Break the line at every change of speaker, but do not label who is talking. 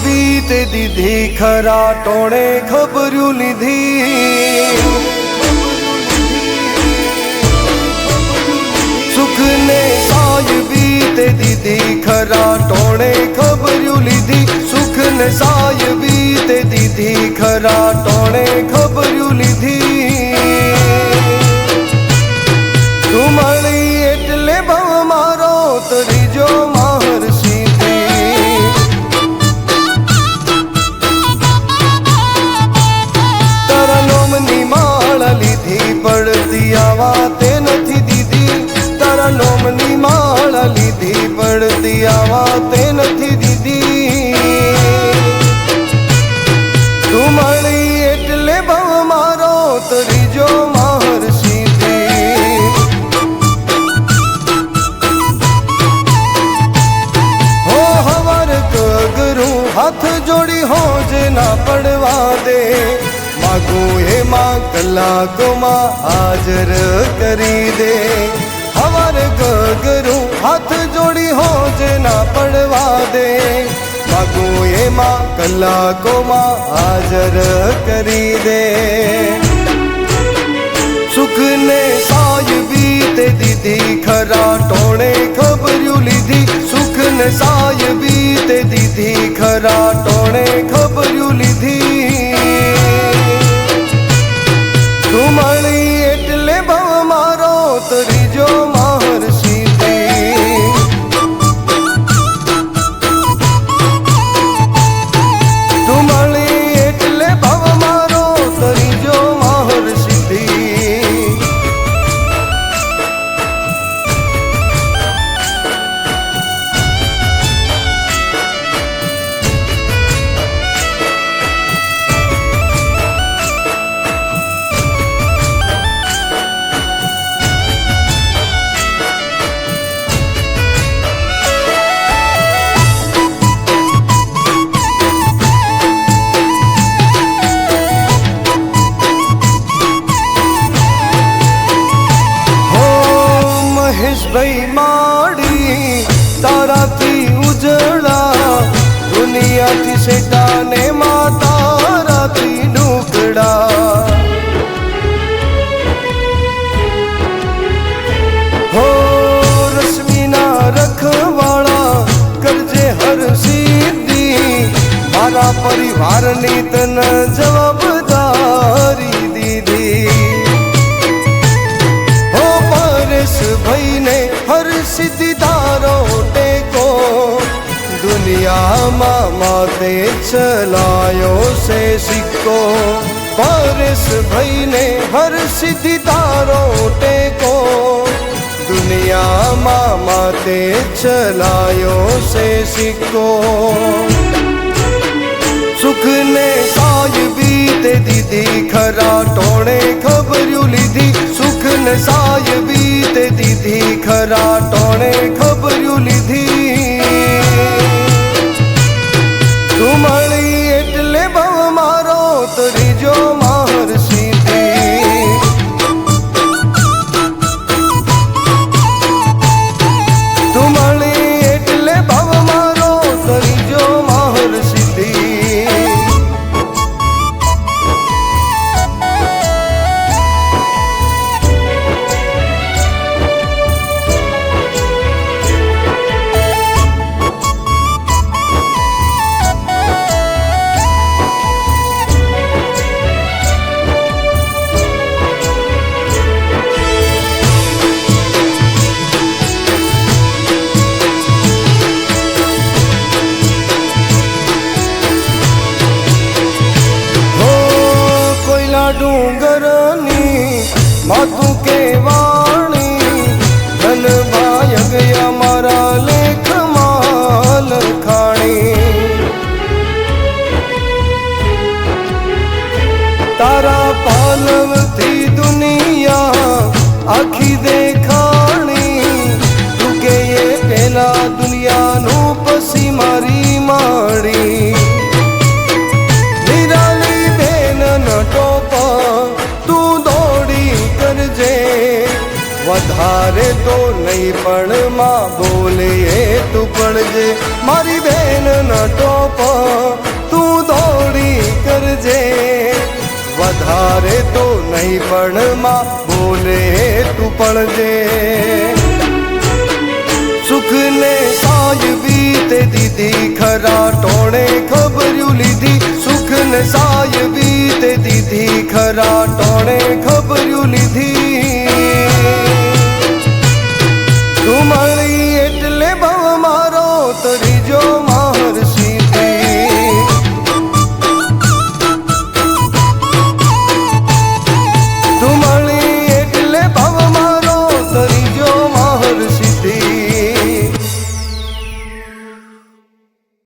बीत दीधी खरा टोणे खबरू लीधी सुख ने साय बीत दीधी खरा टोणे खबरू लीधी सुख ने साय बीत दीधी खरा टोणे खबरू लीधी तुमणी एटले भव मारो तरीजो माहर सीधी तारा नोमनी माळ लीधी पड़ती आवा ते नथी दीदी तारा नोमनी माळ लीधी पड़ती आवा ते नथी दीदी तुमणी एटले भव मारो तरीजो माहर सीधी हाथ जोड़ी हो जे ना पड़वा दे मागू हे माँ कलाको माँ हाजर करी दे हवर गरू हाथ जोड़ी हो जे ना पड़वा दे मागू हे माँ कलाको माँ हाजर करी दे सुख ने साय बीते दीदी खरा टोणे खबरू लीधी सुख ने साय बीते दीदी खरा टोणे खबरू लीधी तुमणी एटले भव मारो तरीजो माहर सीधी तुमणी एटले भव मारो तरीजो माहर सीधी भाई माड़ी तारा थी उजड़ा दुनिया थी सेटाने माँ तारा थी ढूकड़ा हो रश्मिना रखवाड़ा करजे हर सीधी मारा परिवार नी तन जवाबदारी दीदी भाई ने हर सिद्धि तारो टेको दुनिया माते चलायो से सिक्को पारस भाई ने हर सिद्धि तारो टेको दुनिया माते चलायो से सिक्को सुख ने साय बीते दीदी खरा टोणे खबरू लीधी सुख ने साय बीते दीदी खरा टोणे खबरू लीधी तुमणी एटले भव मारो तरीजो माहर सीधी तुमणी एटले भव मारो तरीजो माहर सीधी डूंगरनी मातू के वाणी धन भाय गया मारा लेख माल खाणी तारा पालव थी दुनिया आखी देखाणी तू के ये पहला दुनिया नू पसी मारी माड़ी વધારે તો નહીં પણ માં બોલે તું પણ મળજે મારી બેન ન ટોપ તું દોડી કરજે વધારે તો નહીં પણ માં બોલે તું પડજે સુખ ને સાયબી તે દીધી ખરા ટોણે ખબર્યું લીધી સુખ ને સાયબી તે દીધી ખરા ટોણે ખબર્યું લીધી તું મળી એટલે ભવ મારો તરીજો